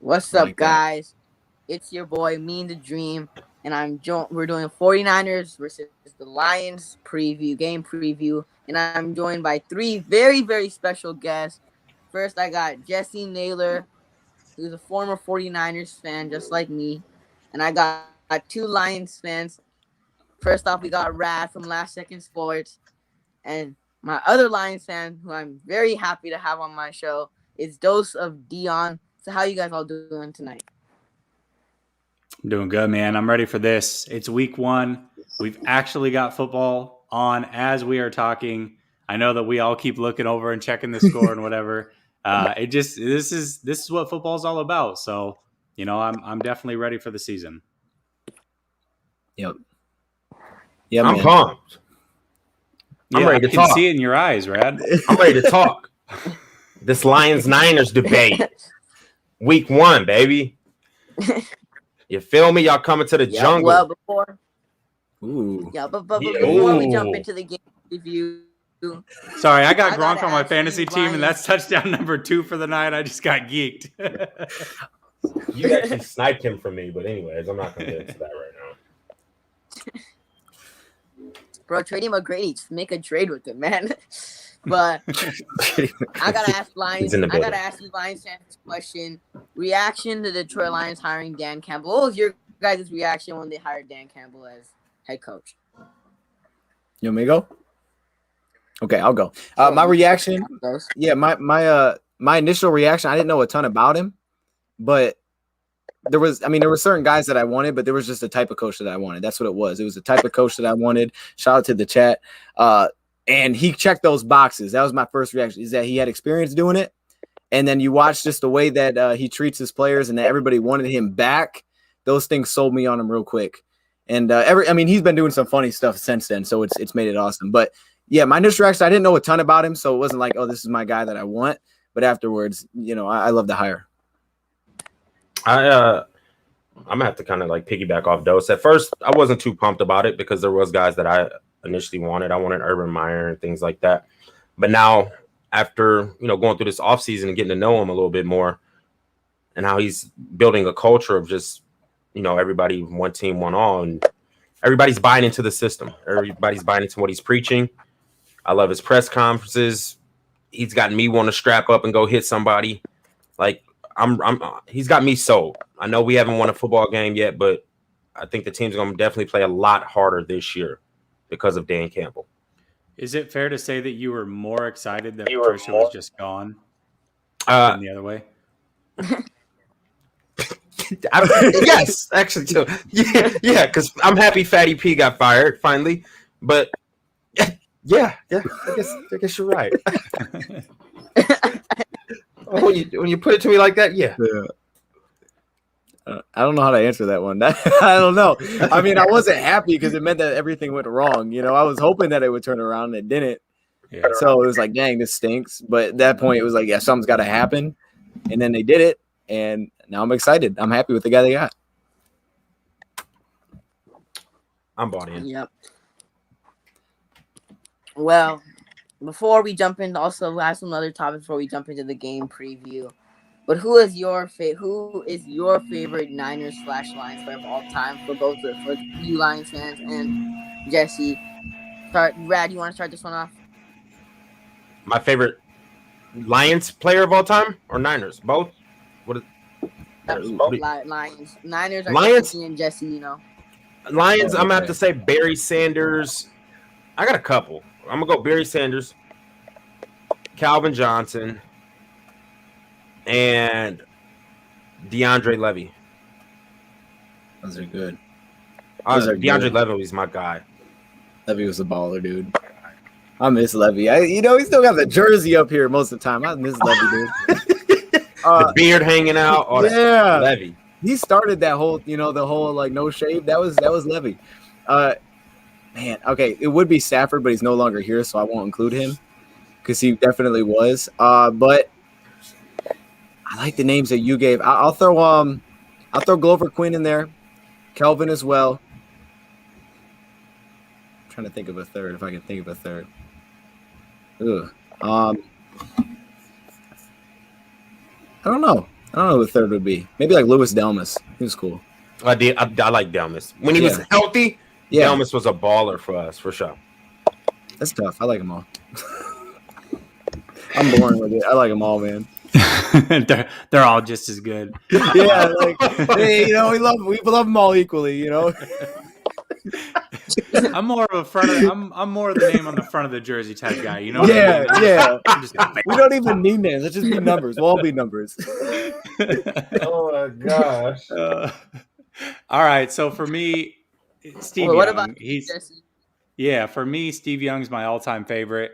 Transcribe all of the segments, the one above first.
What's up, guys? It's your boy, Mean the Dream, and we're doing 49ers versus the Lions game preview, and I'm joined by three very, very special guests. First, I got Jessie Naylor, who's a former 49ers fan, just like me, and I got two Lions fans. First off, we got Rad from Last Second Sports, and my other Lions fan, who I'm very happy to have on my show, is DoseofDion. So, how you guys all doing tonight? I'm doing good, man. I'm ready for this. It's week 1. We've actually got football on as we are talking. I know that we all keep looking over and checking the score and whatever. This is what football is all about. So, I'm definitely ready for the season. Yep. Yeah, I'm pumped. I'm ready to talk. I can see it in your eyes, Rad. I'm ready to talk. This Lions-Niners debate. Week 1, baby. You feel me? Y'all coming to the jungle. Well, before we jump into the game review. Sorry, I got Gronk on my fantasy team, and that's touchdown number 2 for the night. I just got geeked. You actually sniped him from me, but anyways, I'm not going to get into that right now. Bro, trade him McGrady. Just make a trade with him, man. But I gotta ask you Lions fans question. Reaction to the Detroit Lions hiring Dan Campbell. What was your guys' reaction when they hired Dan Campbell as head coach? You want me to go? Okay, I'll go. My reaction, my initial reaction, I didn't know a ton about him, but there were certain guys that I wanted, but there was just a type of coach that I wanted. That's what it was. It was the type of coach that I wanted. Shout out to the chat. And he checked those boxes. That was my first reaction, is that he had experience doing it. And then you watch just the way that he treats his players and that everybody wanted him back. Those things sold me on him real quick. And he's been doing some funny stuff since then, so it's made it awesome. But yeah, my initial reaction, I didn't know a ton about him, so it wasn't like, oh, this is my guy that I want. But afterwards, I love the hire. I'm gonna have to kind of like piggyback off Dose. At first, I wasn't too pumped about it because there was guys that I initially wanted. I wanted Urban Meyer and things like that. But now, after going through this offseason and getting to know him a little bit more, and how he's building a culture of just everybody one team, one all, and everybody's buying into the system. Everybody's buying into what he's preaching. I love his press conferences. He's gotten me want to strap up and go hit somebody. Like he's got me sold. I know we haven't won a football game yet, but I think the team's going to definitely play a lot harder this year because of Dan Campbell. Is it fair to say that you were more excited that Patricia was just gone than the other way? Yes, actually, too. Yeah, because I'm happy Fatty P got fired finally. But yeah, I guess you're right. When you put it to me like that, yeah. I don't know how to answer that one. I don't know. I mean, I wasn't happy because it meant that everything went wrong. I was hoping that it would turn around and it didn't. Yeah. So it was like, dang, this stinks. But at that point, it was like, yeah, something's got to happen. And then they did it. And now I'm excited. I'm happy with the guy they got. I'm bought in. Yep. Well, before we jump in, also I have some other topics before we jump into the game preview. But who is your favorite Niners/Lions player of all time for you Lions fans and Jessie? Rad, you want to start this one off? My favorite Lions player of all time or Niners? Both? Lions. Niners are Lions and Jessie, Lions, I'm gonna have to say Barry Sanders. I got a couple. I'm gonna go Barry Sanders, Calvin Johnson, and DeAndre Levy. Those are good. DeAndre Levy was my guy. Levy was a baller, dude. I miss Levy. He still got the jersey up here most of the time. I miss Levy, dude. The beard hanging out. Yeah, Levy. He started that whole, the whole like no shave. That was Levy. Man, okay, it would be Stafford, but he's no longer here, so I won't include him because he definitely was. But I like the names that you gave. I'll throw Glover Quinn in there, Kelvin as well. I'm trying to think of a third, if I can think of a third. I don't know. I don't know who the third would be. Maybe like Louis Delmas. He was cool. I like Delmas. When he was healthy, Delmas was a baller for us, for sure. That's tough. I like them all. I'm boring with it. I like them all, man. they're all just as good. Yeah, like hey, we love them all equally, I'm more of a front of I'm more of the name on the front of the jersey type guy, you know? Yeah. We don't even need names. Let's just be numbers. We'll all be numbers. Oh my gosh. All right, so for me, Steve Young. What about Jesse? For me, Steve Young's my all-time favorite.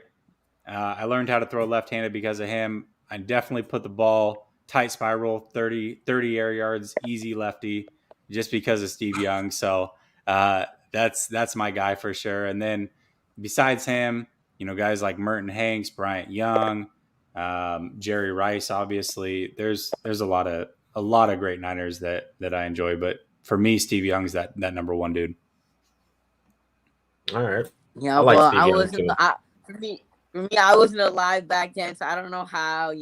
I learned how to throw left-handed because of him. I definitely put the ball tight spiral, 30 air yards, easy lefty, just because of Steve Young. So that's my guy for sure. And then besides him, guys like Merton Hanks, Bryant Young, Jerry Rice, obviously. There's a lot of great Niners that I enjoy, but for me, Steve Young's that number one dude. All right. Yeah, For me, I wasn't alive back then, so I don't know how,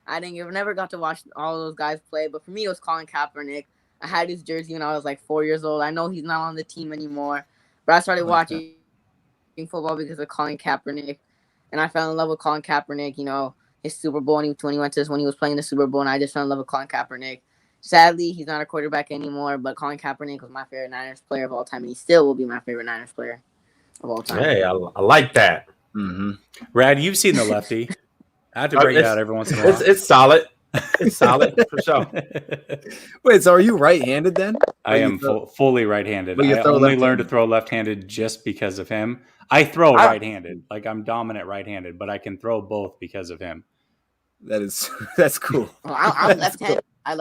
I never got to watch all those guys play. But for me, it was Colin Kaepernick. I had his jersey when I was like 4 years old. I know he's not on the team anymore, but I started watching football because of Colin Kaepernick, and I fell in love with Colin Kaepernick. His Super Bowl when he was playing the Super Bowl, and I just fell in love with Colin Kaepernick. Sadly, he's not a quarterback anymore, but Colin Kaepernick was my favorite Niners player of all time, and he still will be my favorite Niners player of all time. Hey, I like that. Mm-hmm. Rad, you've seen the lefty. I have to bring it out every once in a while. It's solid. It's solid for sure. Wait, so are you right-handed then? I am fully right-handed. I only learned to throw left-handed just because of him. I throw right-handed. Like I'm dominant right-handed, but I can throw both because of him. That's cool. I'm left-handed. I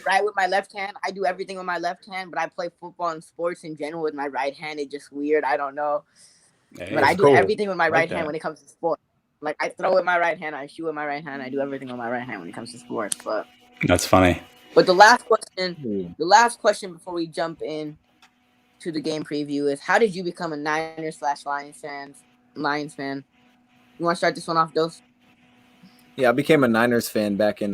write with my left hand. I do everything with my left hand, but I play football and sports in general with my right hand. It's just weird. I don't know. Hey, but I do everything with my right hand when it comes to sports. Like I throw with my right hand, I shoot with my right hand, I do everything with my right hand when it comes to sports. But that's funny. But the last question before we jump in to the game preview is: how did you become a Niners/Lions fan? You want to start this one off, Dose? Yeah, I became a Niners fan back in.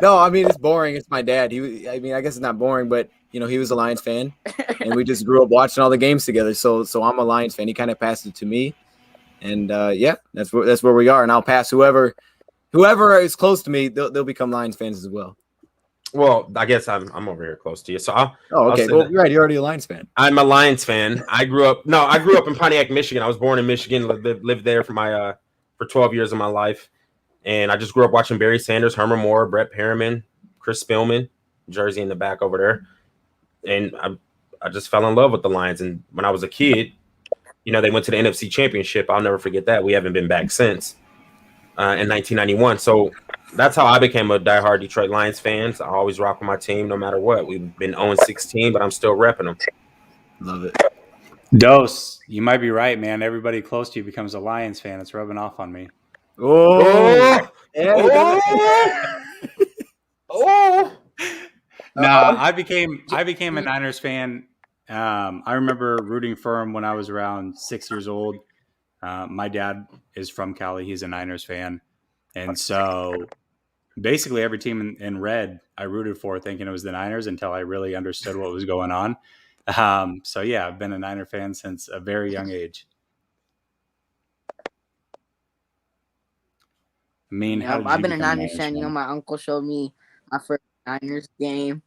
No, I mean, it's boring. It's my dad. I guess it's not boring, but he was a Lions fan, and we just grew up watching all the games together. So I'm a Lions fan. He kind of passed it to me, and that's where we are. And I'll pass whoever is close to me. They'll become Lions fans as well. Well, I guess I'm over here close to you. So okay. Well, you're right. You're already a Lions fan. I'm a Lions fan. I grew up in Pontiac, Michigan. I was born in Michigan. Lived there for 12 years of my life. And I just grew up watching Barry Sanders, Herman Moore, Brett Perriman, Chris Spillman, jersey in the back over there. And I just fell in love with the Lions. And when I was a kid, they went to the NFC Championship. I'll never forget that. We haven't been back since in 1991. So that's how I became a diehard Detroit Lions fan. I always rock with my team no matter what. We've been 0-16, but I'm still repping them. Love it. Dose, you might be right, man. Everybody close to you becomes a Lions fan. It's rubbing off on me. Oh. No, I became a Niners fan. I remember rooting for him when I was around 6 years old. My dad is from Cali. He's a Niners fan. And so basically every team in red I rooted for, thinking it was the Niners until I really understood what was going on. So yeah, I've been a Niner fan since a very young age. I've been a Niners fan. My uncle showed me my first Niners game.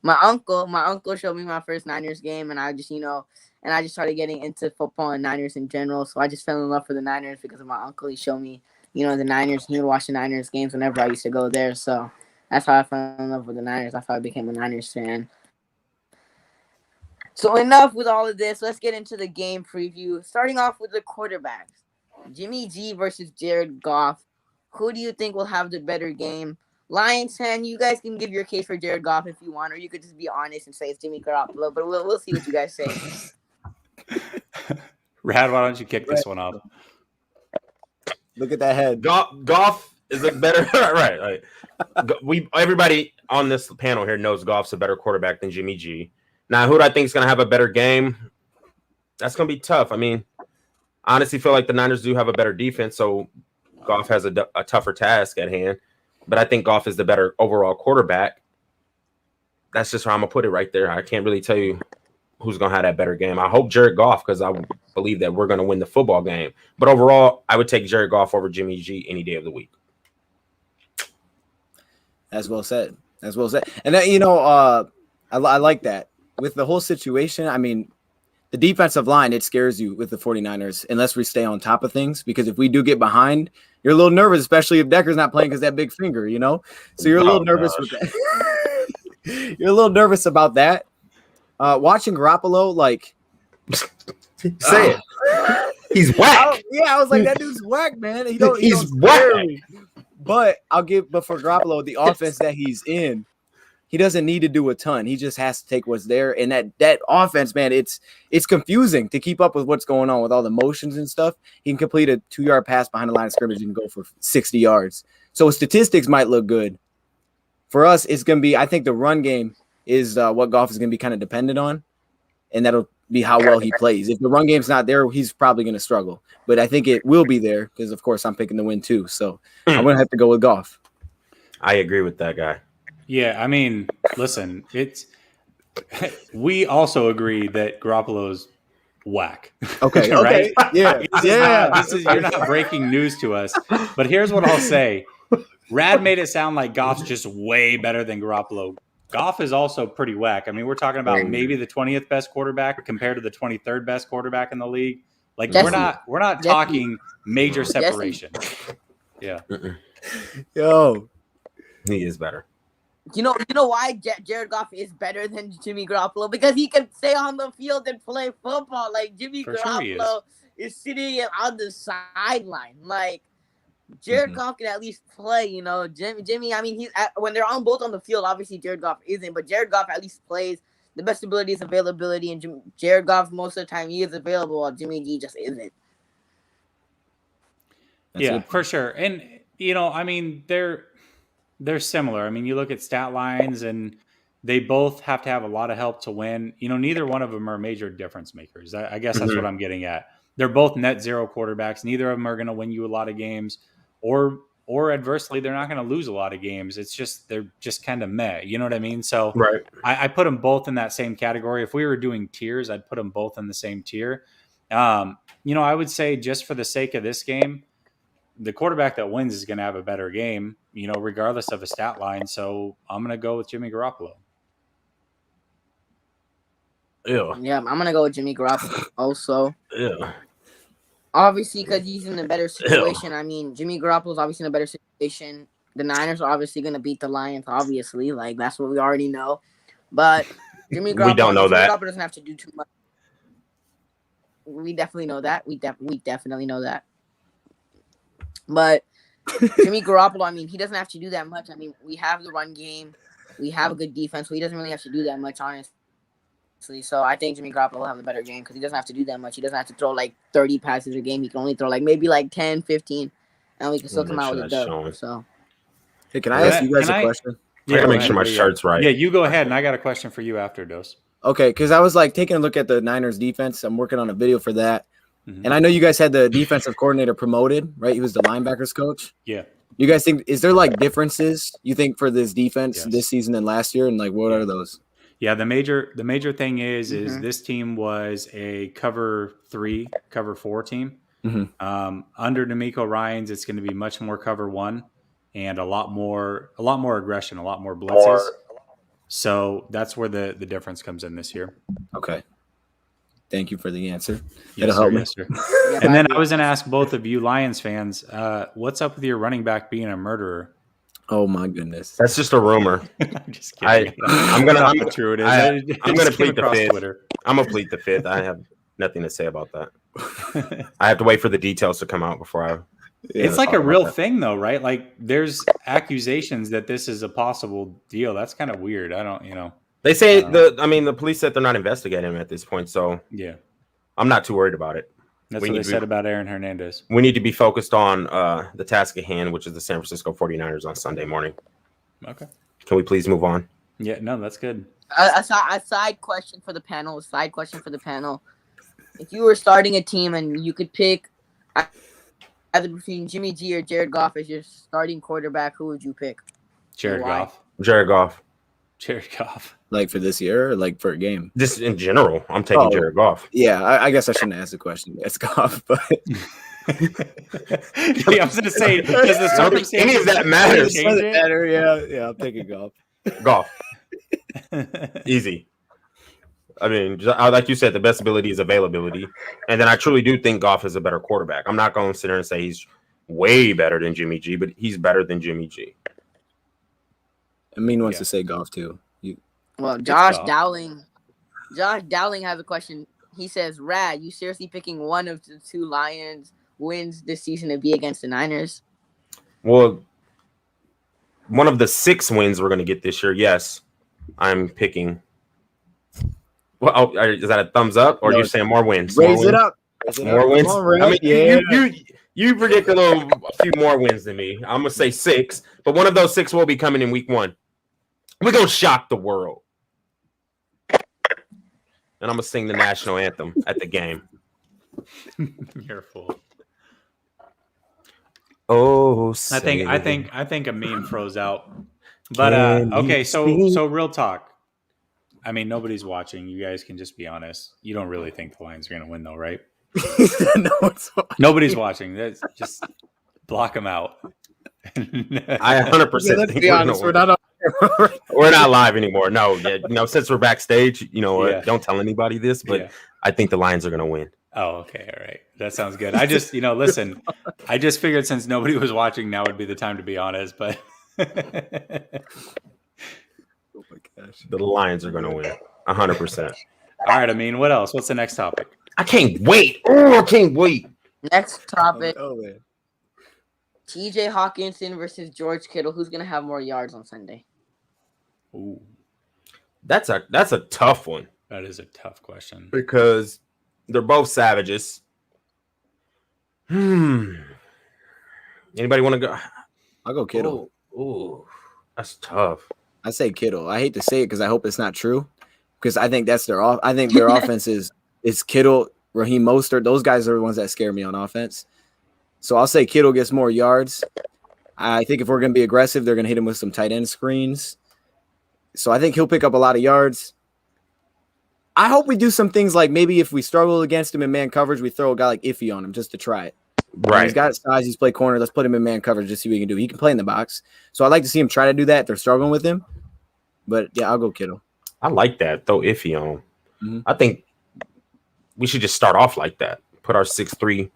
My uncle showed me my first Niners game, and I just started getting into football and Niners in general. So I just fell in love with the Niners because of my uncle. He showed me, the Niners. He would watch the Niners games whenever I used to go there. So that's how I fell in love with the Niners. That's how I became a Niners fan. So enough with all of this. Let's get into the game preview. Starting off with the quarterbacks. Jimmy G versus Jared Goff. Who do you think will have the better game? Lions fan, you guys can give your case for Jared Goff if you want, or you could just be honest and say it's Jimmy Garoppolo, but we'll see what you guys say. Rad, why don't you kick this one off? Look at that head. Goff is a better right. Everybody on this panel here knows Goff's a better quarterback than Jimmy G. Now, who do I think is going to have a better game? That's going to be tough. I mean, I honestly feel like the Niners do have a better defense, so Goff has a tougher task at hand. But I think Goff is the better overall quarterback. That's just how I'm going to put it right there. I can't really tell you who's going to have that better game. I hope Jared Goff, because I believe that we're going to win the football game. But overall, I would take Jared Goff over Jimmy G any day of the week. As well said. As well said. And that, you know, I like that. With the whole situation, I mean, the defensive line, it scares you with the 49ers unless we stay on top of things. Because if we do get behind, you're a little nervous, especially if Decker's not playing because that big finger, you know? So you're a little nervous with that. You're a little nervous about that. Watching Garoppolo, like... Say it. He's whack. I was like, that dude's whack, man. He's whack. But for Garoppolo, the offense that he's in, he doesn't need to do a ton. He just has to take what's there. And that offense, man, it's confusing to keep up with what's going on with all the motions and stuff. He can complete a 2-yard pass behind the line of scrimmage and go for 60 yards. So statistics might look good. For us, it's going to be, I think the run game is what Goff is going to be kind of dependent on. And that'll be how well he plays. If the run game's not there, he's probably going to struggle. But I think it will be there because, of course, I'm picking the win too. So I'm going to have to go with Goff. I agree with that guy. Yeah, I mean, listen, we also agree that Garoppolo's whack. Okay, right? Okay. Yeah. You're not breaking news to us. But here's what I'll say. Rad made it sound like Goff's just way better than Garoppolo. Goff is also pretty whack. I mean, we're talking about maybe the 20th best quarterback compared to the 23rd best quarterback in the league. Like Jessie. we're not talking major separation. Yeah. Yo, he is better. You know why Jared Goff is better than Jimmy Garoppolo? Because he can stay on the field and play football. Like Jimmy Garoppolo is sitting on the sideline. Like Jared Goff can at least play. You know, Jimmy. I mean, when they're both on the field, obviously Jared Goff isn't, but Jared Goff at least plays. The best ability is availability, and Jared Goff most of the time he is available, while Jimmy G just isn't. For sure. And you know, I mean, they're similar. I mean, you look at stat lines and they both have to have a lot of help to win. You know, neither one of them are major difference makers. I guess that's what I'm getting at. They're both net zero quarterbacks. Neither of them are going to win you a lot of games, or adversely, they're not going to lose a lot of games. It's just, they're just kind of meh. You know what I mean? So I put them both in that same category. If we were doing tiers, I'd put them both in the same tier. You know, I would say just for the sake of this game, the quarterback that wins is going to have a better game, you know, regardless of a stat line. So I'm going to go with Jimmy Garoppolo. Ew. Yeah, I'm going to go with Jimmy Garoppolo also. Yeah. Obviously, because he's in a better situation. I mean, Jimmy Garoppolo's obviously in a better situation. The Niners are obviously going to beat the Lions, obviously. Like, that's what we already know. But Jimmy Garoppolo, we don't know that. Garoppolo doesn't have to do too much. We definitely know that. We definitely know that. But Jimmy Garoppolo, I mean, he doesn't have to do that much. I mean, we have the run game. We have a good defense, so he doesn't really have to do that much, honestly. So I think Jimmy Garoppolo will have a better game because he doesn't have to do that much. He doesn't have to throw like 30 passes a game. He can only throw like maybe like 10, 15, and we can still come out with a dub. So, hey, can I ask you guys a question? I gotta make sure my shirt's right. Yeah, you go ahead, and I got a question for you after, Dose. Okay, because I was like taking a look at the Niners defense. I'm working on a video for that. And I know you guys had the defensive coordinator promoted, right? He was the linebackers coach. Yeah. You guys think, is there like differences you think for this defense this season and last year? And like, what are those? Yeah, the major thing is this team was a cover 4 team. Under D'Amico Ryans, it's going to be much more cover 1 and a lot more aggression, a lot more blitzes. So that's where the difference comes in this year. Okay. Thank you for the answer. Yes, That'll help me. yes, sir. And then I was going to ask both of you Lions fans, what's up with your running back being a murderer? Oh my goodness. That's just a rumor. I'm just kidding. I'm gonna true it is. I'm gonna plead the fifth. I'm gonna plead the fifth. I have nothing to say about that. I have to wait for the details to come out before I. It's like a real thing, though, right? Like there's accusations that this is a possible deal. That's kind of weird. I don't, you know. They say the police said they're not investigating him at this point, so yeah, I'm not too worried about it. That's what they said about Aaron Hernandez. We need to be focused on the task at hand, which is the San Francisco 49ers on Sunday morning. Okay. Can we please move on? Yeah, no, that's good. A side question for the panel. if you were starting a team and you could pick either between Jimmy G or Jared Goff as your starting quarterback, who would you pick? Jared Goff. Jared Goff. Jared Goff. Like for this year or like for a game? Just in general, I'm taking Jared Goff. Yeah, I guess I shouldn't ask the question. It's Goff, but I was going to say, does the circumstances any of that matters? change it? Better, yeah, I'm taking Goff. Goff. Easy. I mean, like you said, the best ability is availability. And then I truly do think Goff is a better quarterback. I'm not going to sit there and say he's way better than Jimmy G, but he's better than Jimmy G. Amin wants to say Goff too. Well, Josh Dowling has a question. He says, Rad, you seriously picking one of the two Lions wins this season to be against the Niners? Well, one of the 6 wins we're going to get this year, yes, I'm picking. Well, is that a thumbs up, or are you saying more wins? Raise it up. More wins. I mean, you predict a few more wins than me. I'm gonna say 6, but one of those 6 will be coming in week 1. We're gonna shock the world, and I'm gonna sing the national anthem at the game. You're full. Oh, I think Amin froze out. But okay, so real talk. I mean, nobody's watching. You guys can just be honest. You don't really think the Lions are going to win, though, right? No one's watching. Nobody's watching. That's just block them out. I 100% think we're not live anymore. No, since we're backstage, don't tell anybody this, but I think the Lions are going to win. Oh, okay, all right. That sounds good. I just, listen. I just figured since nobody was watching, now would be the time to be honest. But oh my gosh, the Lions are going to win 100%. All right, what else? What's the next topic? I can't wait. Oh, I can't wait. Next topic. man. TJ Hawkinson versus George Kittle. Who's going to have more yards on Sunday? Ooh. That's a tough one. That is a tough question. Because they're both savages. Anybody want to go? I'll go Kittle. Ooh, that's tough. I say Kittle. I hate to say it because I hope it's not true. Because I think that's their I think their offense is Kittle, Raheem Mostert. Those guys are the ones that scare me on offense. So I'll say Kittle gets more yards. I think if we're going to be aggressive, they're going to hit him with some tight end screens. So I think he'll pick up a lot of yards. I hope we do some things like maybe if we struggle against him in man coverage, we throw a guy like Iffy on him just to try it. Right. He's got size. He's played corner. Let's put him in man coverage just see what he can do. He can play in the box. So I'd like to see him try to do that if they're struggling with him. But, yeah, I'll go Kittle. I like that. Throw Iffy on. Mm-hmm. I think we should just start off like that. Put our 6'3".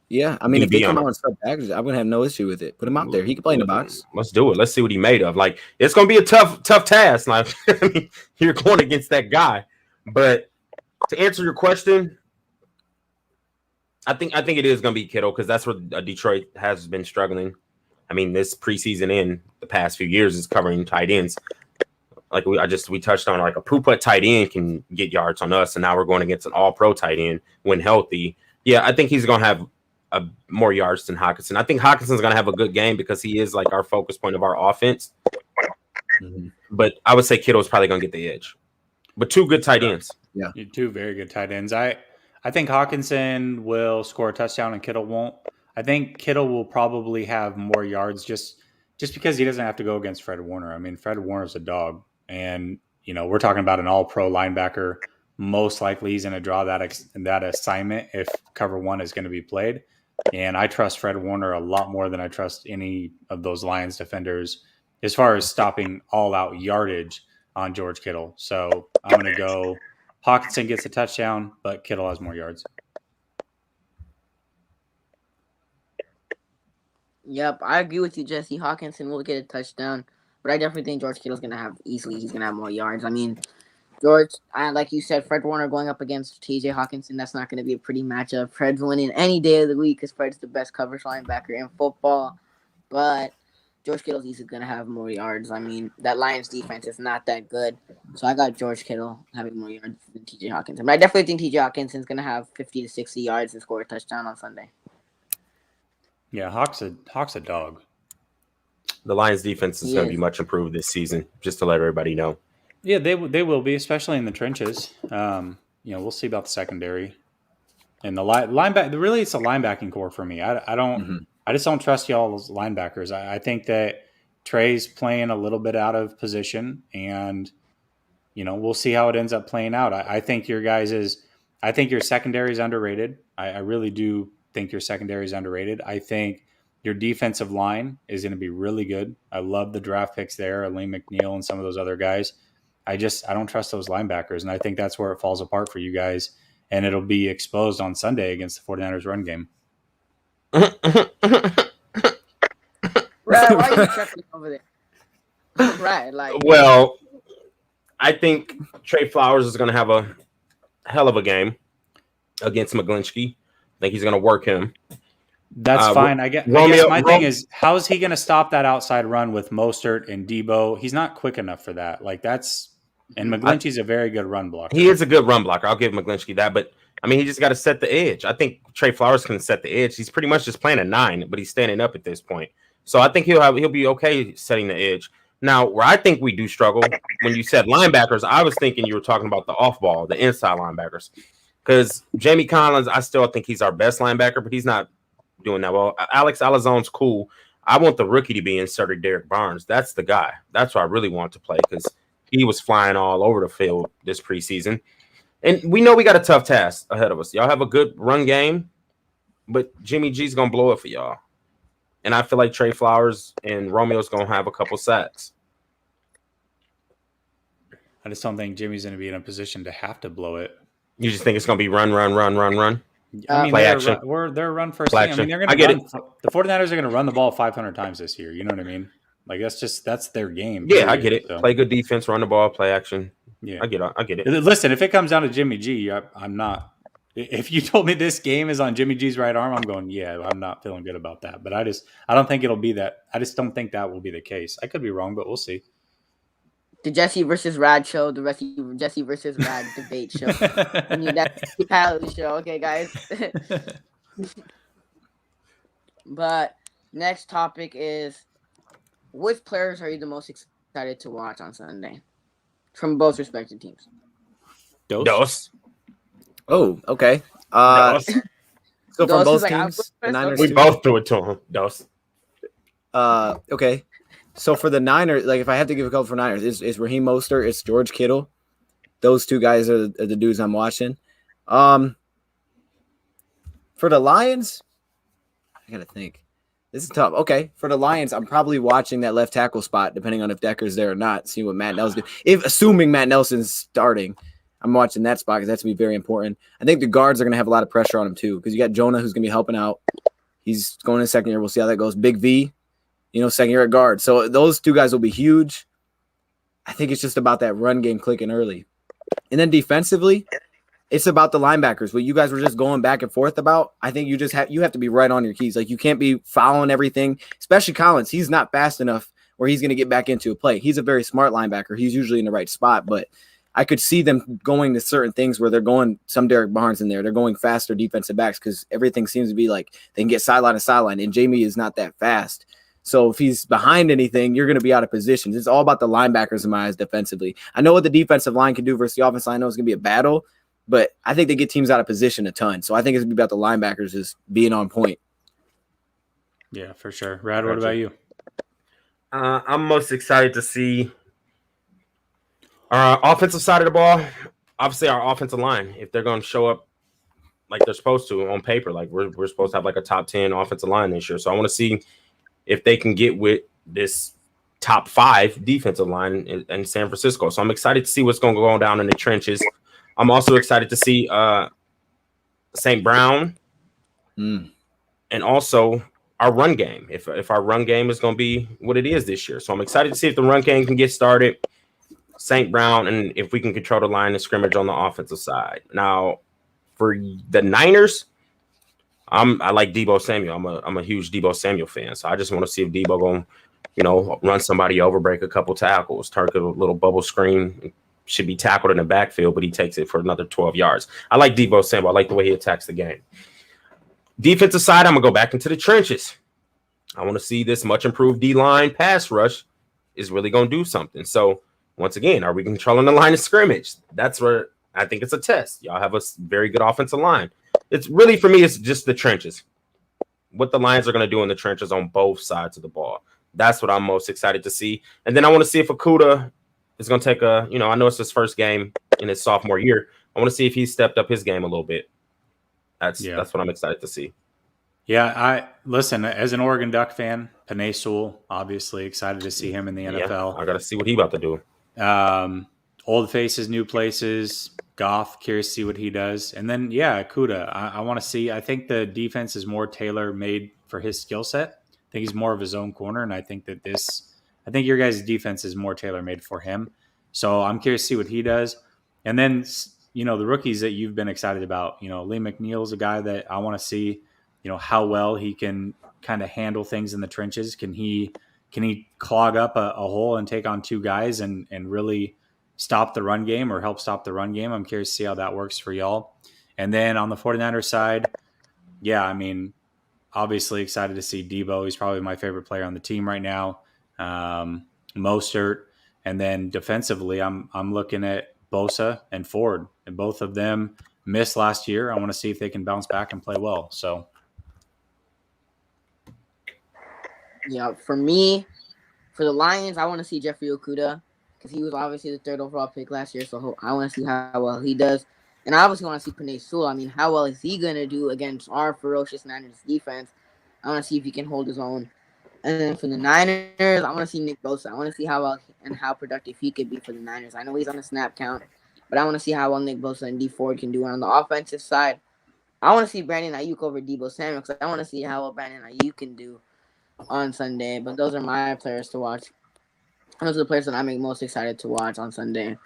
Yeah, I mean, if they come on out and sub packages, I wouldn't have no issue with it. Put him out there. He can play in the box. Let's do it. Let's see what he made of. Like, it's going to be a tough task. Like, you're going against that guy. But to answer your question, I think it is going to be Kittle because that's where Detroit has been struggling. I mean, this preseason in the past few years is covering tight ends. Like we touched on, like a Puput tight end can get yards on us, and now we're going against an all-pro tight end when healthy. Yeah, I think he's going to have more yards than Hawkinson. I think Hawkinson's going to have a good game because he is like our focus point of our offense. Mm-hmm. But I would say Kittle's probably going to get the edge. But 2 good tight ends. Yeah, 2 very good tight ends. I think Hawkinson will score a touchdown and Kittle won't. I think Kittle will probably have more yards just because he doesn't have to go against Fred Warner. I mean, Fred Warner's a dog. And, we're talking about an all-pro linebacker. Most likely he's going to draw that assignment if cover 1 is going to be played. And I trust Fred Warner a lot more than I trust any of those Lions defenders as far as stopping all-out yardage on George Kittle. So I'm going to go Hawkinson gets a touchdown, but Kittle has more yards. Yep, I agree with you, Jesse. Hawkinson will get a touchdown, but I definitely think George Kittle's going to have he's going to have more yards. I mean, George, like you said, Fred Warner going up against TJ Hawkinson, that's not going to be a pretty matchup. Fred's winning any day of the week because Fred's the best coverage linebacker in football. But George Kittle's easily going to have more yards. I mean, that Lions defense is not that good. So I got George Kittle having more yards than TJ Hawkinson. But I definitely think TJ Hawkinson's going to have 50 to 60 yards and score a touchdown on Sunday. Yeah, Hawk's a dog. The Lions defense is going to be much improved this season, just to let everybody know. Yeah, they will be, especially in the trenches. We'll see about the secondary. And the linebacker, really, it's a linebacking core for me. I don't, I just don't trust y'all's linebackers. I think that Trey's playing a little bit out of position, and we'll see how it ends up playing out. I think your secondary is underrated. I really do think your secondary is underrated. I think your defensive line is going to be really good. I love the draft picks there, Lee McNeil and some of those other guys. I don't trust those linebackers, and I think that's where it falls apart for you guys. And it'll be exposed on Sunday against the 49ers run game. Right, why are you chuckling over there? Right, well, I think Trey Flowers is going to have a hell of a game against McGlinchey. I think he's going to work him. That's fine. I guess my thing is, how is he going to stop that outside run with Mostert and Debo? He's not quick enough for that. And McGlinchey's a very good run blocker. He is a good run blocker. I'll give McGlinchey that. But, he just got to set the edge. I think Trey Flowers can set the edge. He's pretty much just playing a 9, but he's standing up at this point. So I think he'll be okay setting the edge. Now, where I think we do struggle, when you said linebackers, I was thinking you were talking about the off ball, the inside linebackers. Because Jamie Collins, I still think he's our best linebacker, but he's not doing that well. Alex Alazone's cool. I want the rookie to be inserted, Derek Barnes. That's the guy. That's what I really want to play, because he was flying all over the field this preseason. And we know we got a tough task ahead of us. Y'all have a good run game, but Jimmy G's going to blow it for y'all. And I feel like Trey Flowers and Romeo's going to have a couple sacks. I just don't think Jimmy's going to be in a position to have to blow it. You just think it's going to be run? Play action. They're run first team. They're going to run. The 49ers are going to run the ball 500 times this year. You know what I mean? That's their game. Yeah, I get it. So. Play good defense, run the ball, play action. Yeah, I get it. Listen, if it comes down to Jimmy G, I'm not. If you told me this game is on Jimmy G's right arm, I'm going, yeah, I'm not feeling good about that. But I don't think it'll be that. I just don't think that will be the case. I could be wrong, but we'll see. The Jessie versus Rad show, the Jessie versus Rad debate show. That's the pilot show, okay, guys? But next topic is, which players are you the most excited to watch on Sunday from both respective teams? Dose. Oh, okay. Dose. So from both teams, the Niners we both threw it to him. Dose. Okay. So for the Niners, if I have to give a couple for Niners, it's Raheem Mostert, it's George Kittle. Those two guys are the dudes I'm watching. For the Lions, I gotta think. This is tough. Okay, for the Lions, I'm probably watching that left tackle spot, depending on if Decker's there or not. See what Matt Nelson do. Assuming Matt Nelson's starting, I'm watching that spot because that's gonna be very important. I think the guards are gonna have a lot of pressure on him too, because you got Jonah who's gonna be helping out. He's going in second year. We'll see how that goes. Big V. Second year at guard. So those two guys will be huge. I think it's just about that run game clicking early. And then defensively, it's about the linebackers. What you guys were just going back and forth about, I think you have to be right on your keys. You can't be following everything, especially Collins. He's not fast enough where he's going to get back into a play. He's a very smart linebacker. He's usually in the right spot, but I could see them going to certain things where they're going some Derek Barnes in there. They're going faster defensive backs because everything seems to be they can get sideline to sideline, and Jamie is not that fast. So if he's behind anything, you're going to be out of positions. It's all about the linebackers in my eyes defensively. I know what the defensive line can do versus the offensive line. I know it's going to be a battle, but I think they get teams out of position a ton. So I think it's going to be about the linebackers just being on point. Yeah, for sure. Rad, what about you? I'm most excited to see our offensive side of the ball. Obviously, our offensive line, if they're going to show up like they're supposed to on paper, we're supposed to have a top 10 offensive line this year. So I want to see if they can get with this top 5 defensive line in San Francisco. So I'm excited to see what's going to go on down in the trenches. I'm also excited to see St. Brown and also our run game, if our run game is going to be what it is this year. So I'm excited to see if the run game can get started, St. Brown, and if we can control the line of scrimmage on the offensive side. Now, for the Niners, I like Deebo Samuel. I'm a huge Deebo Samuel fan. So I just want to see if Deebo going to, run somebody over, break a couple tackles, target a little bubble screen, should be tackled in the backfield, but he takes it for another 12 yards. I like Deebo Samuel. I like the way he attacks the game. Defensive side, I'm going to go back into the trenches. I want to see this much improved D-line pass rush is really going to do something. So once again, are we controlling the line of scrimmage? That's where I think it's a test. Y'all have a very good offensive line. it's really for me, it's just the trenches. What the Lions are going to do in the trenches on both sides of the ball. That's what I'm most excited to see. And then I want to see if Okudah is going to take I know it's his first game in his sophomore year. I want to see if he stepped up his game a little bit. That's what I'm excited to see. Yeah, listen, as an Oregon Duck fan, Penei Sewell, obviously excited to see him in the NFL. I got to see what he about to do. Old faces, new places. Goff, curious to see what he does. And then, Okudah, I want to see. I think the defense is more tailor-made for his skill set. I think he's more of his own corner, and I think your guys' defense is more tailor-made for him. So I'm curious to see what he does. And then, the rookies that you've been excited about, Lee McNeil's a guy that I want to see, how well he can kind of handle things in the trenches. Can he clog up a hole and take on two guys and really stop the run game or help stop the run game? I'm curious to see how that works for y'all. And then on the 49ers side, obviously excited to see Debo. He's probably my favorite player on the team right now. Mostert. And then defensively, I'm looking at Bosa and Ford, and both of them missed last year. I want to see if they can bounce back and play well. So, yeah, for me, for the Lions, I want to see Jeffrey Okudah because he was obviously the third overall pick last year. So I want to see how well he does. And I obviously want to see Penei Sewell. I mean, how well is he going to do against our ferocious Niners defense? I want to see if he can hold his own. And then for the Niners, I want to see Nick Bosa. I want to see how well and how productive he could be for the Niners. I know he's on the snap count, but I want to see how well Nick Bosa and D Ford can do. And on the offensive side, I want to see Brandon Ayuk over Deebo Samuel because I want to see how well Brandon Ayuk can do on Sunday. But those are my players to watch. Those are the players that I'm most excited to watch on Sunday.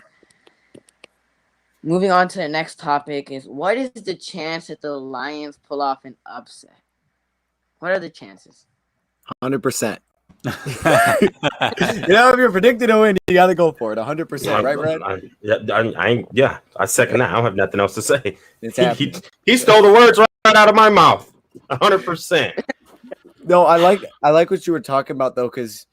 Moving on to the next topic is, what is the chance that the Lions pull off an upset? What are the chances? 100%. If you're predicting to win, you got to go for it. 100%, right, Brad? I second that. I don't have nothing else to say. It's happening. He stole the words right out of my mouth. 100%. No, I like what you were talking about though, because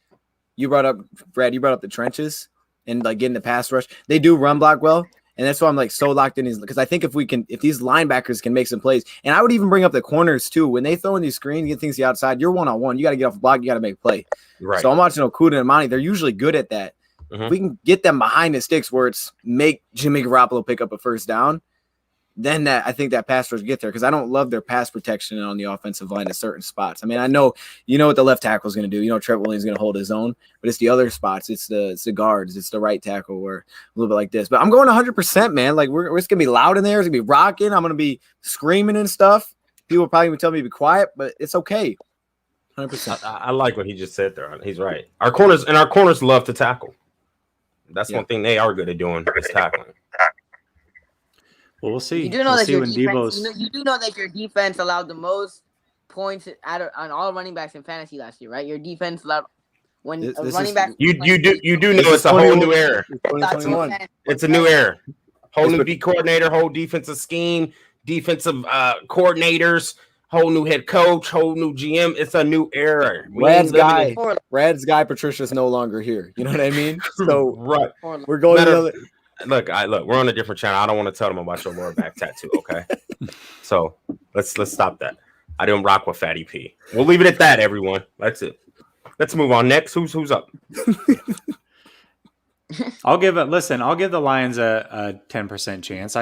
you brought up the trenches and like getting the pass rush. They do run block well. And that's why I'm like so locked in because I think if these linebackers can make some plays, and I would even bring up the corners too. When they throw in these screens, get things to the outside, you're 1-on-1. You got to get off the block. You got to make a play. Right. So I'm watching Okudah and Monty. They're usually good at that. Mm-hmm. If we can get them behind the sticks where it's make Jimmy Garoppolo pick up a first down, then I think that pass rush get there because I don't love their pass protection on the offensive line at certain spots. I mean, I know what the left tackle is going to do. Trent Williams is going to hold his own, but it's the other spots. It's the guards. It's the right tackle where a little bit like this. But I'm going 100%, man. Like it's going to be loud in there. It's going to be rocking. I'm going to be screaming and stuff. People probably even tell me to be quiet, but it's okay. 100%. I like what he just said there. He's right. Our corners love to tackle. That's one thing they are good at doing is tackling. Well, we'll see. You do know that your defense. Debo's... You do know that your defense allowed the most points on all running backs in fantasy last year, right? Your defense allowed running back. You do know it's a whole new era. It's a new era. Whole new D coordinator, whole defensive scheme, defensive coordinators, whole new head coach, whole new GM. It's a new era. Rad's guy, Patricia's no longer here. You know what I mean? So right, we're going the other. Look, we're on a different channel. I don't want to tell them about your lower back tattoo, okay? So let's stop that. I didn't rock with Fatty P. We'll leave it at that, everyone. That's it. Let's move on. Next, who's up? I'll give the Lions a 10% chance.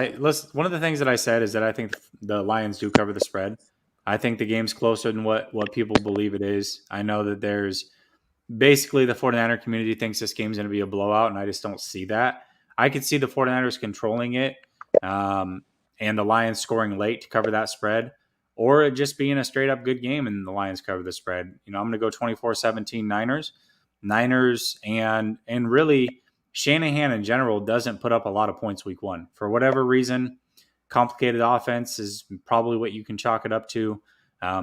One of the things that I said is that I think the Lions do cover the spread. I think the game's closer than what people believe it is. I know that there's basically the 49er community thinks this game's going to be a blowout, and I just don't see that. I could see the 49ers controlling it and the Lions scoring late to cover that spread, or it just being a straight-up good game and the Lions cover the spread. I'm going to go 24-17 Niners. And really Shanahan in general doesn't put up a lot of points week one. For whatever reason, complicated offense is probably what you can chalk it up to.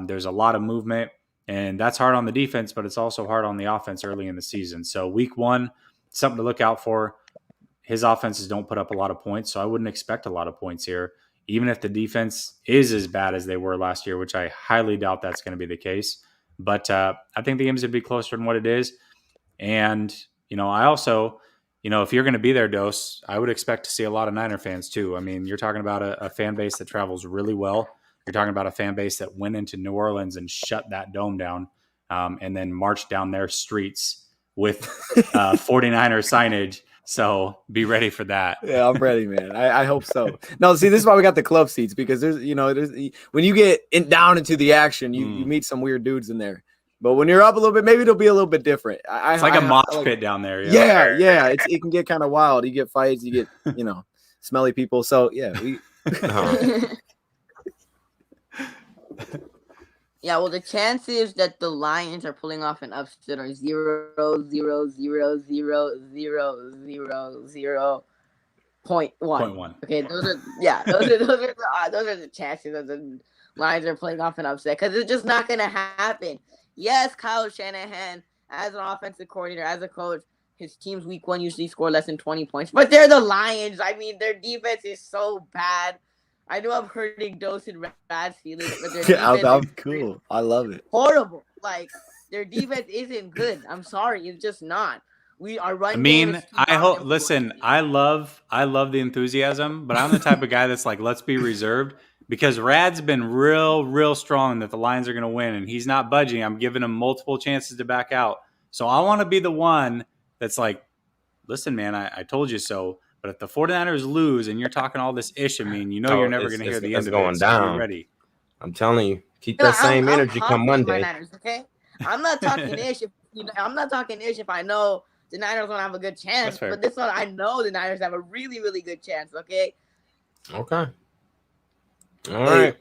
There's a lot of movement, and that's hard on the defense, but it's also hard on the offense early in the season. So week one, something to look out for. His offenses don't put up a lot of points, so I wouldn't expect a lot of points here, even if the defense is as bad as they were last year, which I highly doubt that's going to be the case. But I think the game's going to be closer than what it is. And, I also, if you're going to be there, Dose, I would expect to see a lot of Niner fans too. I mean, you're talking about a fan base that travels really well. You're talking about a fan base that went into New Orleans and shut that dome down, and then marched down their streets with 49er signage. So be ready for that. Yeah, I'm ready, man. I hope so. No, see, this is why we got the club seats, because there's when you get down into the action, you meet some weird dudes in there. But when you're up a little bit, maybe it'll be a little bit different. It's like a mosh pit down there. Yeah. It can get kind of wild. You get fights, you get smelly people. So yeah, we. Yeah, well, the chances that the Lions are pulling off an upset are 0.1. Okay, those are the chances that the Lions are pulling off an upset, because it's just not gonna happen. Yes, Kyle Shanahan, as an offensive coordinator, as a coach, his teams week 1 usually score less than 20 points, but they're the Lions. I mean, their defense is so bad. I know I'm hurting Dose and Rad's feelings, but their defense that's cool. I love it. Horrible. Like, their defense isn't good. I'm sorry, it's just not. We are running. I mean, I hope. Listen, I love the enthusiasm, but I'm the type of guy that's like, let's be reserved, because Rad's been real strong that the Lions are going to win, and he's not budging. I'm giving him multiple chances to back out. So I want to be the one that's like, listen, man, I told you so. But if the 49ers lose and you're talking all this ish, I mean, you're never going to hear the end of it. It's going down. So be ready. I'm telling you, keep that same energy come Monday. Niners, okay? I'm not talking ish. I'm not talking ish if I know the Niners don't have a good chance. But this one, I know the Niners have a really, really good chance. Okay. Okay. All right.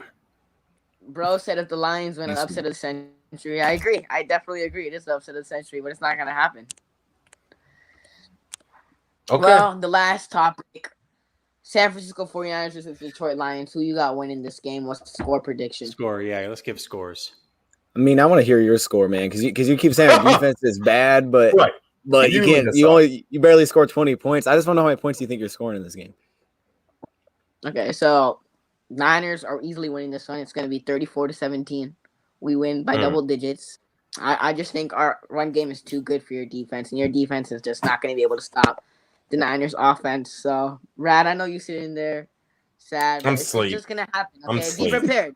Bro said if the Lions win an upset of the century, I agree. I definitely agree. It is the upset of the century, but it's not going to happen. Okay. Well, the last topic, San Francisco 49ers versus Detroit Lions. Who you got winning this game? What's the score prediction? Yeah, let's give scores. I mean, I want to hear your score, man, because you keep saying our defense is bad, but right. But you barely score 20 points. I just want to know how many points you think you're scoring in this game. Okay, so Niners are easily winning this one. It's going to be 34-17. We win by double digits. I just think our run game is too good for your defense, and your defense is just not going to be able to stop the Niners offense. So, Rad, I know you sitting there sad. I'm it's sleep. just going to happen. Okay? I'm sleep.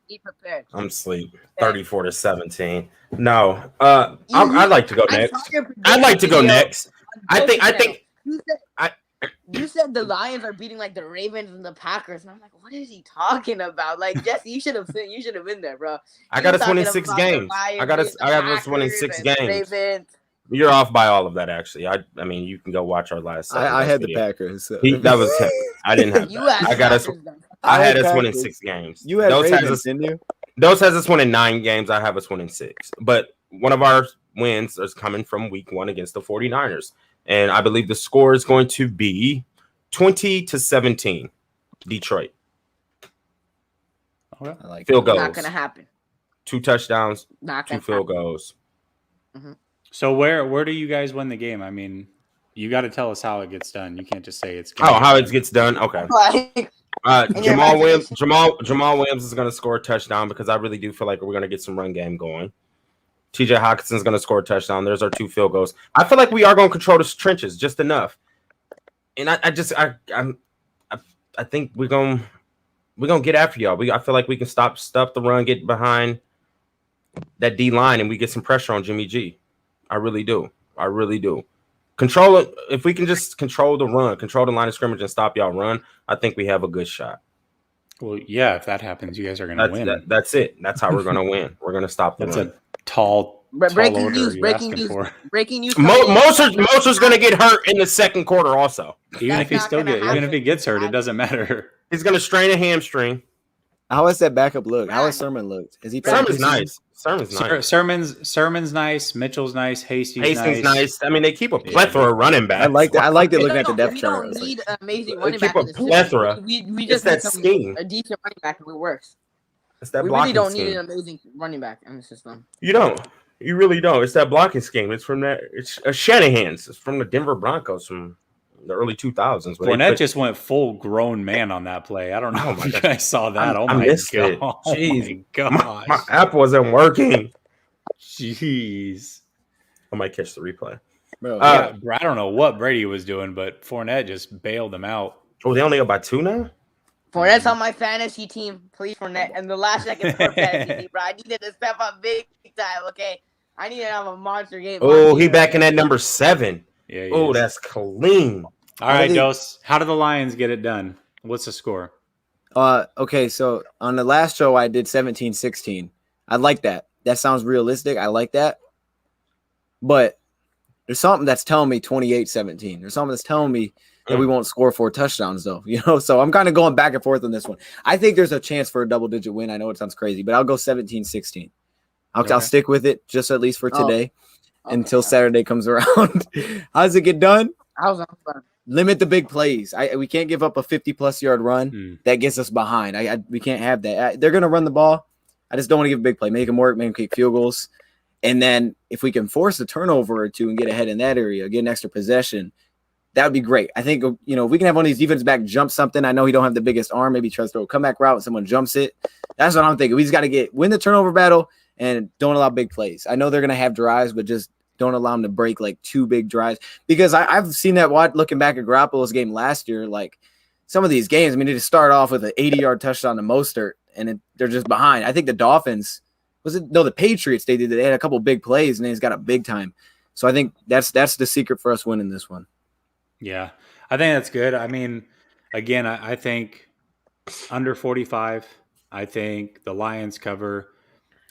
Be prepared. I'm sleep. 34-17. No. I'd like to go next. I'd like to go next. I think you said the Lions are beating like the Ravens and the Packers, and I'm like, what is he talking about? Like, Jesse, you should have been there, bro. I got us winning 6 games. I got us winning 6 games. You're off by all of that, actually. I mean, you can go watch our last. I had the Packers. So. That was him. I didn't have that. I got us. I had us winning 6 games. You had Ravens, didn't you? Those has us winning 9 games. I have us winning 6. But one of our wins is coming from week 1 against the 49ers. And I believe the score is going to be 20-17. Detroit. Okay. I like field goals. Not going to happen. 2 touchdowns. Not 2 field goals. Mm-hmm. So where do you guys win the game? I mean, you got to tell us how it gets done. You can't just say it's. How it gets done? Okay. Jamal Williams is going to score a touchdown, because I really do feel like we're going to get some run game going. TJ Hawkinson is going to score a touchdown. There's our 2 field goals. I feel like we are going to control the trenches just enough. And I think we're going to get after y'all. I feel like we can stop the run, get behind that D line, and we get some pressure on Jimmy G. I really do. Control it. If we can just control the run, control the line of scrimmage, and stop y'all run, I think we have a good shot. Well, yeah, if that happens, you guys are going to win. That's it. That's how we're going to win. We're going to stop the run. That's a tall breaking news. Moser's going to get hurt in the second quarter also. Even if he gets hurt, it doesn't matter. He's going to strain a hamstring. How has that backup look? How has Sermon looked? Is he Sermon's nice. Sermon's nice. Mitchell's nice. Hastings nice. I mean, they keep a plethora of running backs. I like it looking at the depth chart. We don't need an amazing running back. Keep a plethora. We just need a decent running back, and it works. It's that we blocking really don't scheme. need an amazing running back in the system. You don't. You really don't. It's that blocking scheme. It's from that. It's Shanahan's. It's from the Denver Broncos from the early 2000s. Fournette just went full grown man on that play. I don't know if you guys saw that. I missed it. Jeez. Oh my gosh. My app wasn't working. Jeez. I might catch the replay. Bro, I don't know what Brady was doing, but Fournette just bailed him out. Oh, they only up by 2 now? Fournette's on my fantasy team. Please, Fournette. And the last second score fantasy team, bro. I needed to step up big time, okay? I need to have a monster game. Oh, he back in at number 7. Yeah. Oh, that's clean. All right, Dose. How do the Lions get it done? What's the score? Okay, so on the last show I did 17-16. I like that. That sounds realistic. I like that. But there's something that's telling me 28-17. There's something that's telling me that we won't score 4 touchdowns, though. So I'm kind of going back and forth on this one. I think there's a chance for a double-digit win. I know it sounds crazy, but I'll go 17-16. I'll stick with it just at least for today until Saturday comes around. How does it get done? Limit the big plays. We can't give up a 50-plus yard run that gets us behind. We can't have that. They're going to run the ball. I just don't want to give a big play. Make them work, make them kick field goals. And then if we can force a turnover or two and get ahead in that area, get an extra possession, that would be great. I think, we can have one of these defense back jump something. I know he don't have the biggest arm. Maybe he tries to throw a comeback route and someone jumps it. That's what I'm thinking. We just got to win the turnover battle and don't allow big plays. I know they're going to have drives, but just don't allow them to break like 2 big drives. Because I've seen that looking back at Garoppolo's game last year, like some of these games, they just start off with an 80-yard touchdown to Mostert, and they're just behind. I think the Dolphins – the Patriots, they had a couple big plays, and they just got up big time. So I think that's the secret for us winning this one. Yeah, I think that's good. I mean, again, I think under 45, I think the Lions cover.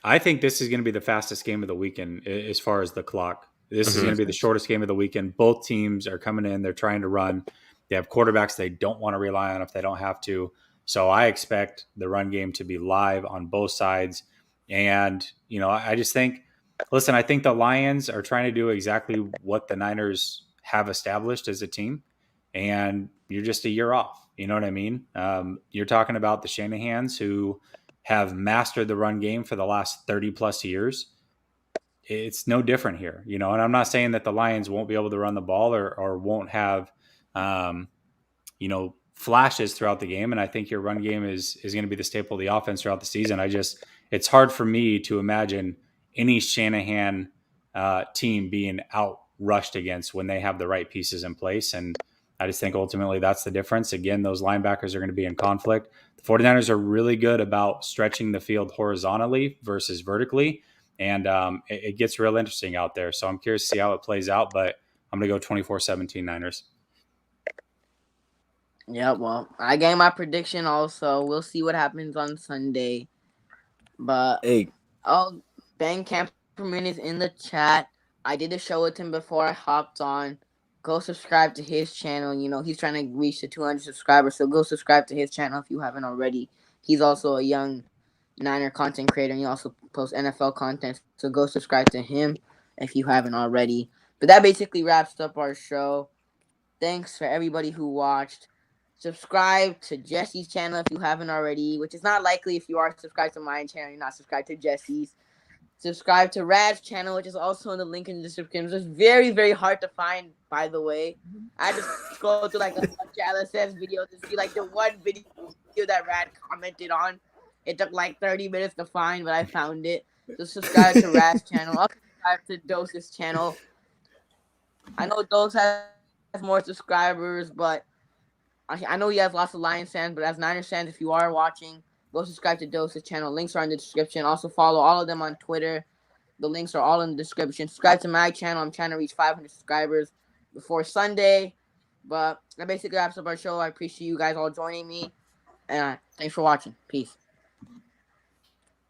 I think this is going to be the fastest game of the weekend as far as the clock. This is going to be the shortest game of the weekend. Both teams are coming in. They're trying to run. They have quarterbacks they don't want to rely on if they don't have to. So I expect the run game to be live on both sides. And, I just think, listen, I think the Lions are trying to do exactly what the Niners have established as a team. And you're just a year off. You know what I mean? You're talking about the Shanahans who have mastered the run game for the last 30 plus years. It's no different here, and I'm not saying that the Lions won't be able to run the ball or won't have, flashes throughout the game. And I think your run game is going to be the staple of the offense throughout the season. It's hard for me to imagine any Shanahan team being out rushed against when they have the right pieces in place. And I just think ultimately that's the difference. Again, those linebackers are going to be in conflict. The 49ers are really good about stretching the field horizontally versus vertically. And it gets real interesting out there. So I'm curious to see how it plays out, but I'm going to go 24-17 Niners. Yeah, well, I gave my prediction also. We'll see what happens on Sunday. But Ben Camperman is in the chat. I did a show with him before I hopped on. Go subscribe to his channel. He's trying to reach the 200 subscribers, so go subscribe to his channel if you haven't already. He's also a young Niner content creator, and he also posts NFL content, so go subscribe to him if you haven't already. But that basically wraps up our show. Thanks for everybody who watched. Subscribe to Jessie's channel if you haven't already, which is not likely if you are subscribed to my channel, you're not subscribed to Jessie's. Subscribe to Rad's channel, which is also in the link in the description. It's just very, very hard to find, by the way. I just scroll through a bunch of LSS videos to see the one video that Rad commented on. It took 30 minutes to find, but I found it. So subscribe to Rad's channel. Also subscribe to Dose's channel. I know Dose has more subscribers, but I know he has lots of Lions fans, but as Niners fans, if you are watching, go subscribe to Dose's channel. Links are in the description. Also follow all of them on Twitter. The links are all in the description. Subscribe to my channel. I'm trying to reach 500 subscribers before Sunday. But that basically wraps up our show. I appreciate you guys all joining me. And thanks for watching. Peace.